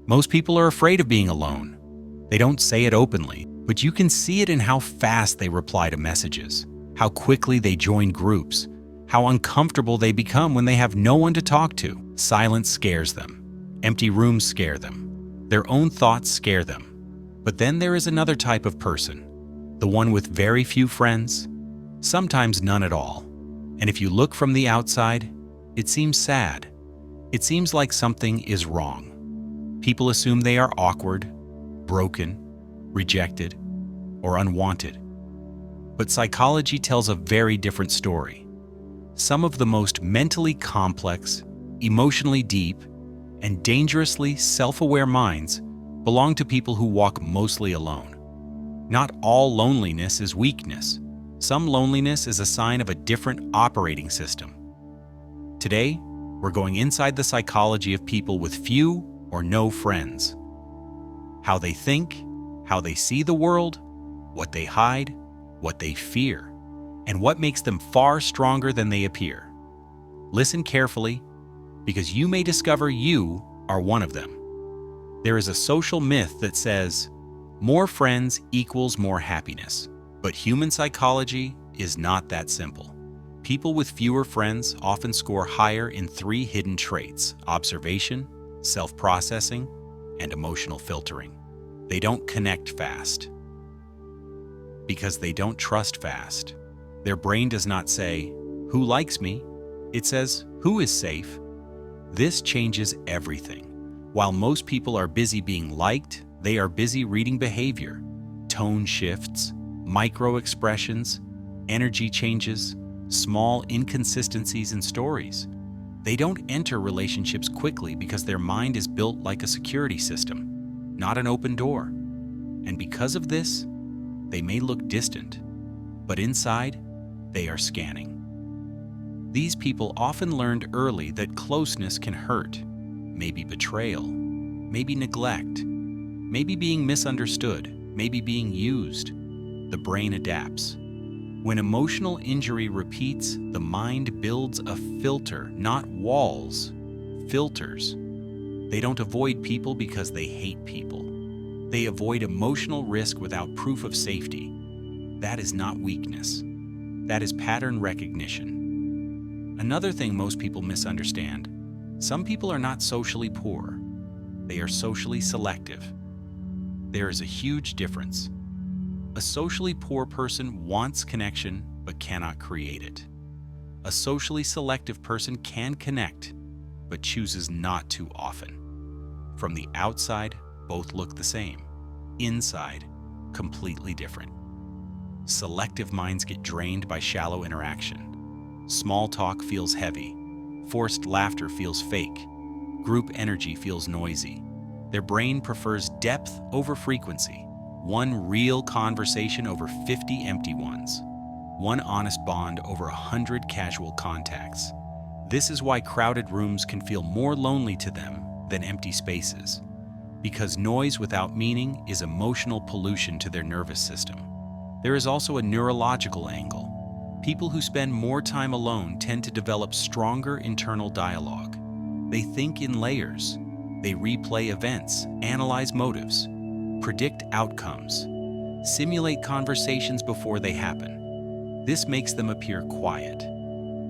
Most people are afraid of being alone. They don't say it openly, but you can see it in how fast they reply to messages, how quickly they join groups, how uncomfortable they become when they have no one to talk to. Silence scares them. Empty rooms scare them. Their own thoughts scare them. But then there is another type of person, the one with very few friends, sometimes none at all. And if you look from the outside, it seems sad. It seems like something is wrong. People assume they are awkward, broken, rejected, or unwanted. But psychology tells a very different story. Some of the most mentally complex, emotionally deep, and dangerously self-aware minds belong to people who walk mostly alone. Not all loneliness is weakness. Some loneliness is a sign of a different operating system. Today, we're going inside the psychology of people with few or no friends. How they think, how they see the world, what they hide, what they fear, and what makes them far stronger than they appear. Listen carefully, because you may discover you are one of them. There is a social myth that says, more friends equals more happiness. But human psychology is not that simple. People with fewer friends often score higher in 3 hidden traits: observation, self-processing, and emotional filtering. They don't connect fast because they don't trust fast. Their brain does not say, "Who likes me?" It says, "Who is safe?" This changes everything. While most people are busy being liked, they are busy reading behavior, tone shifts, micro-expressions, energy changes, small inconsistencies in stories. They don't enter relationships quickly because their mind is built like a security system, not an open door. And because of this, they may look distant, but inside, they are scanning. These people often learned early that closeness can hurt, maybe betrayal, maybe neglect, maybe being misunderstood, maybe being used. The brain adapts. When emotional injury repeats, the mind builds a filter, not walls, filters. They don't avoid people because they hate people. They avoid emotional risk without proof of safety. That is not weakness. That is pattern recognition. Another thing most people misunderstand: some people are not socially poor. They are socially selective. There is a huge difference. A socially poor person wants connection but cannot create it. A socially selective person can connect but chooses not to often. From the outside, both look the same. Inside, completely different. Selective minds get drained by shallow interaction. Small talk feels heavy. Forced laughter feels fake. Group energy feels noisy. Their brain prefers depth over frequency. One real conversation over 50 empty ones. One honest bond over 100 casual contacts. This is why crowded rooms can feel more lonely to them than empty spaces. Because noise without meaning is emotional pollution to their nervous system. There is also a neurological angle. People who spend more time alone tend to develop stronger internal dialogue. They think in layers. They replay events, analyze motives, predict outcomes, simulate conversations before they happen. This makes them appear quiet,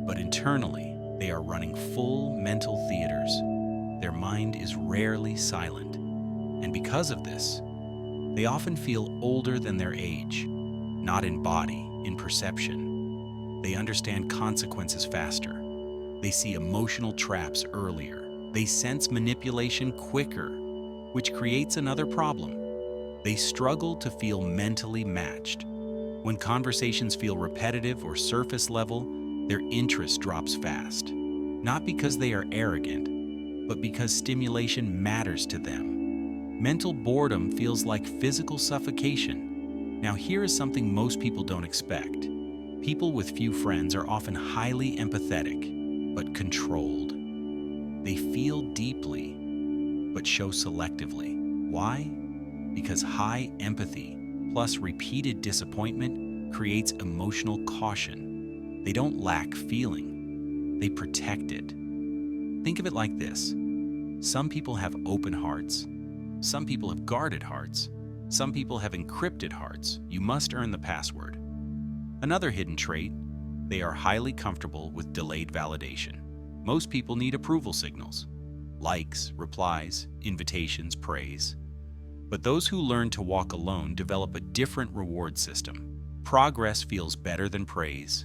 but internally, they are running full mental theaters. Their mind is rarely silent, and because of this, they often feel older than their age, not in body, in perception. They understand consequences faster. They see emotional traps earlier. They sense manipulation quicker, which creates another problem. They struggle to feel mentally matched. When conversations feel repetitive or surface level, their interest drops fast. Not because they are arrogant, but because stimulation matters to them. Mental boredom feels like physical suffocation. Now here is something most people don't expect. People with few friends are often highly empathetic, but controlled. They feel deeply, but show selectively. Why? Because high empathy plus repeated disappointment creates emotional caution. They don't lack feeling, they protect it. Think of it like this. Some people have open hearts, Some people have guarded hearts. Some people have encrypted hearts. You must earn the password. Another hidden trait, they are highly comfortable with delayed validation. Most people need approval signals, likes, replies, invitations, praise. But those who learn to walk alone develop a different reward system. Progress feels better than praise.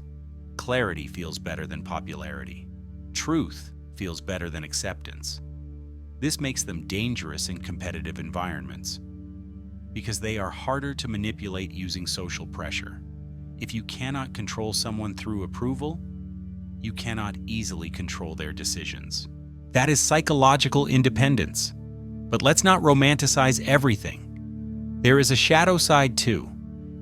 Clarity feels better than popularity. Truth feels better than acceptance. This makes them dangerous in competitive environments because they are harder to manipulate using social pressure. If you cannot control someone through approval, you cannot easily control their decisions. That is psychological independence. But let's not romanticize everything. There is a shadow side too.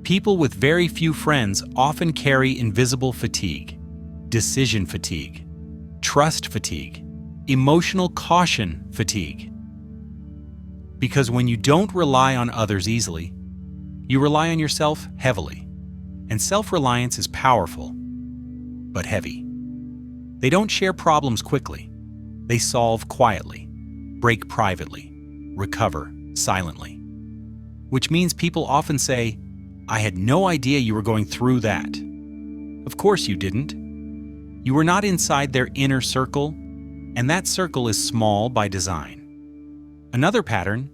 People with very few friends often carry invisible fatigue, decision fatigue, trust fatigue, emotional caution fatigue. Because when you don't rely on others easily, you rely on yourself heavily. And self-reliance is powerful, but heavy. They don't share problems quickly. They solve quietly, break privately, recover silently. Which means people often say, "I had no idea you were going through that." Of course you didn't. You were not inside their inner circle, and that circle is small by design. Another pattern,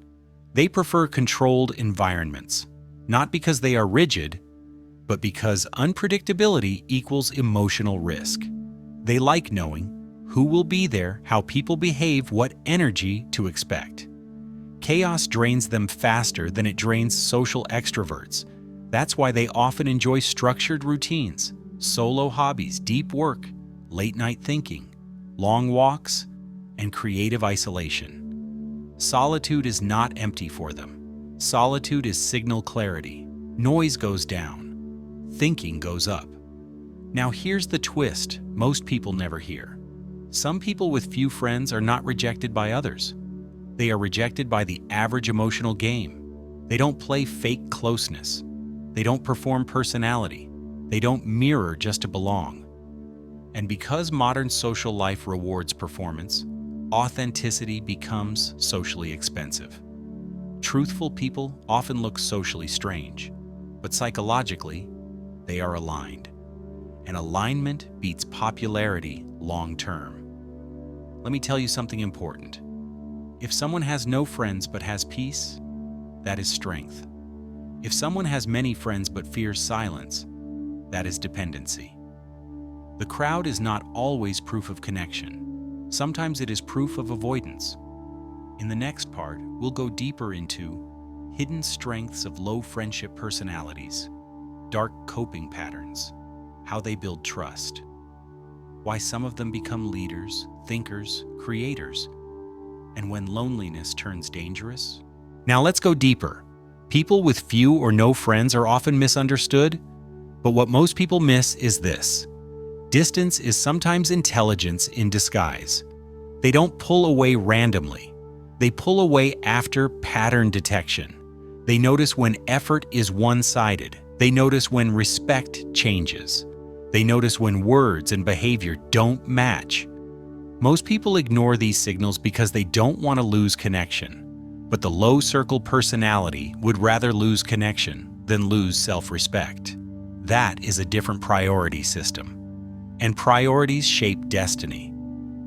they prefer controlled environments, not because they are rigid, but because unpredictability equals emotional risk. They like knowing who will be there, how people behave, what energy to expect. Chaos drains them faster than it drains social extroverts. That's why they often enjoy structured routines, solo hobbies, deep work, late-night thinking, long walks, and creative isolation. Solitude is not empty for them. Solitude is signal clarity. Noise goes down. Thinking goes up. Now here's the twist most people never hear. Some people with few friends are not rejected by others. They are rejected by the average emotional game. They don't play fake closeness. They don't perform personality. They don't mirror just to belong. And because modern social life rewards performance, authenticity becomes socially expensive. Truthful people often look socially strange, but psychologically, they are aligned. And alignment beats popularity long term. Let me tell you something important. If someone has no friends but has peace, that is strength. If someone has many friends but fears silence, that is dependency. The crowd is not always proof of connection. Sometimes it is proof of avoidance. In the next part, we'll go deeper into hidden strengths of low friendship personalities, dark coping patterns, how they build trust, why some of them become leaders, thinkers, creators, and when loneliness turns dangerous. Now let's go deeper. People with few or no friends are often misunderstood, but what most people miss is this. Distance is sometimes intelligence in disguise. They don't pull away randomly. They pull away after pattern detection. They notice when effort is one-sided. They notice when respect changes. They notice when words and behavior don't match. Most people ignore these signals because they don't want to lose connection. But the low-circle personality would rather lose connection than lose self-respect. That is a different priority system. And priorities shape destiny.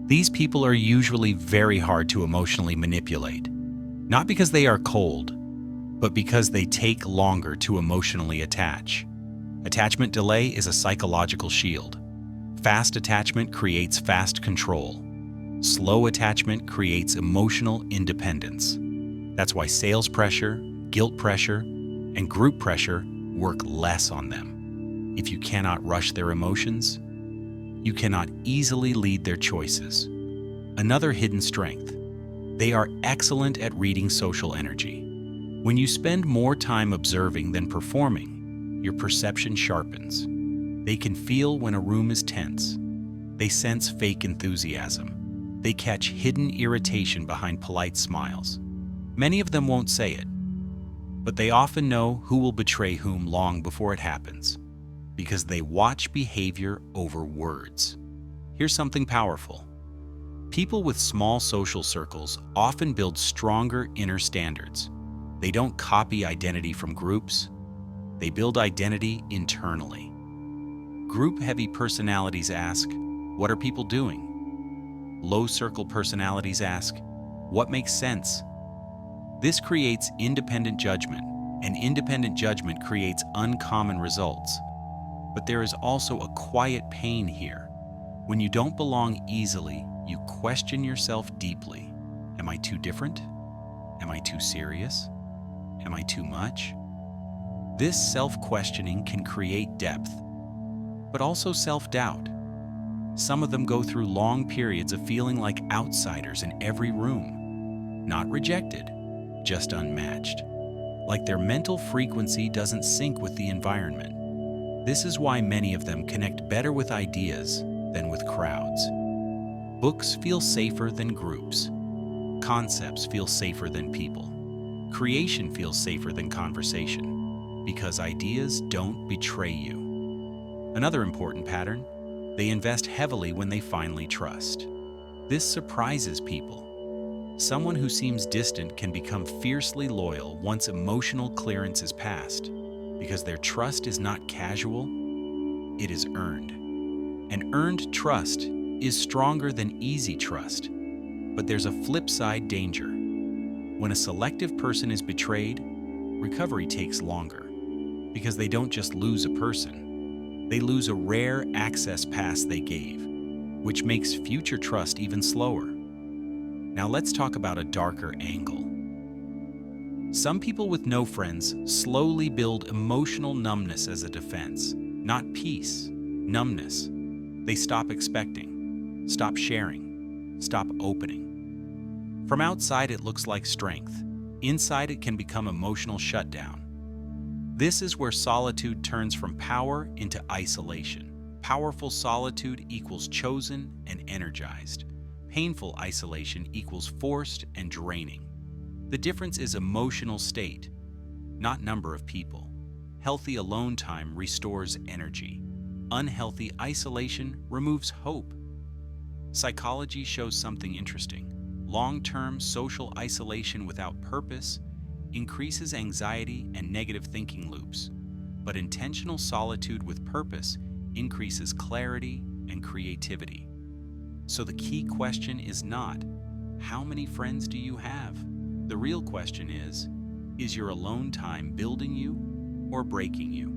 These people are usually very hard to emotionally manipulate. Not because they are cold, but because they take longer to emotionally attach. Attachment delay is a psychological shield. Fast attachment creates fast control. Slow attachment creates emotional independence. That's why sales pressure, guilt pressure, and group pressure work less on them. If you cannot rush their emotions, you cannot easily lead their choices. Another hidden strength, they are excellent at reading social energy. When you spend more time observing than performing, your perception sharpens. They can feel when a room is tense. They sense fake enthusiasm. They catch hidden irritation behind polite smiles. Many of them won't say it, but they often know who will betray whom long before it happens, because they watch behavior over words. Here's something powerful. People with small social circles often build stronger inner standards. They don't copy identity from groups, they build identity internally. Group-heavy personalities ask, "What are people doing?" Low-circle personalities ask, "What makes sense?" This creates independent judgment, and independent judgment creates uncommon results. But there is also a quiet pain here. When you don't belong easily, you question yourself deeply. Am I too different? Am I too serious? Am I too much? This self-questioning can create depth, but also self-doubt. Some of them go through long periods of feeling like outsiders in every room. Not rejected, just unmatched. Like their mental frequency doesn't sync with the environment. This is why many of them connect better with ideas than with crowds. Books feel safer than groups. Concepts feel safer than people. Creation feels safer than conversation, because ideas don't betray you. Another important pattern, they invest heavily when they finally trust. This surprises people. Someone who seems distant can become fiercely loyal once emotional clearance is passed, because their trust is not casual, it is earned. And earned trust is stronger than easy trust. But there's a flip side danger. When a selective person is betrayed, recovery takes longer, because they don't just lose a person, they lose a rare access pass they gave, which makes future trust even slower. Now let's talk about a darker angle. Some people with no friends slowly build emotional numbness as a defense, not peace, numbness. They stop expecting, stop sharing, stop opening. From outside, it looks like strength. Inside, it can become emotional shutdown. This is where solitude turns from power into isolation. Powerful solitude equals chosen and energized. Painful isolation equals forced and draining. The difference is emotional state, not number of people. Healthy alone time restores energy. Unhealthy isolation removes hope. Psychology shows something interesting. Long-term social isolation without purpose increases anxiety and negative thinking loops, but intentional solitude with purpose increases clarity and creativity. So the key question is not, how many friends do you have? The real question is your alone time building you or breaking you?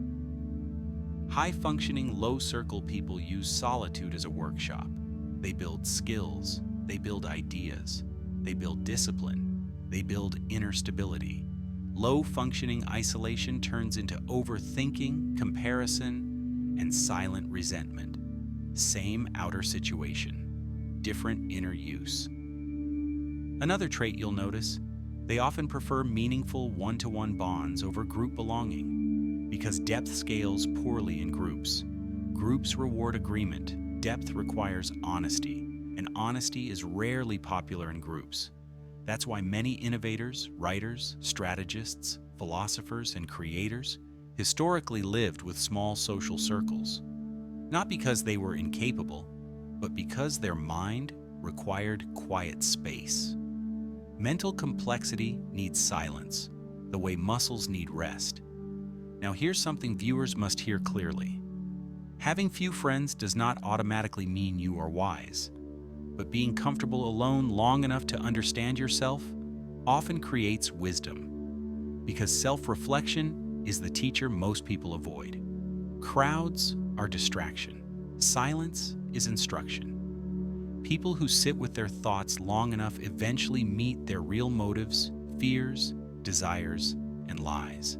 High-functioning, low-circle people use solitude as a workshop. They build skills, they build ideas, they build discipline, they build inner stability. Low-functioning isolation turns into overthinking, comparison, and silent resentment. Same outer situation, different inner use. Another trait you'll notice, they often prefer meaningful one-to-one bonds over group belonging, because depth scales poorly in groups. Groups reward agreement, depth requires honesty, and honesty is rarely popular in groups. That's why many innovators, writers, strategists, philosophers, and creators historically lived with small social circles. Not because they were incapable, but because their mind required quiet space. Mental complexity needs silence, the way muscles need rest. Now here's something viewers must hear clearly. Having few friends does not automatically mean you are wise, but being comfortable alone long enough to understand yourself often creates wisdom, because self-reflection is the teacher most people avoid. Crowds are distraction. Silence is instruction. People who sit with their thoughts long enough eventually meet their real motives, fears, desires, and lies.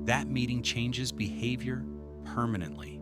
That meeting changes behavior permanently.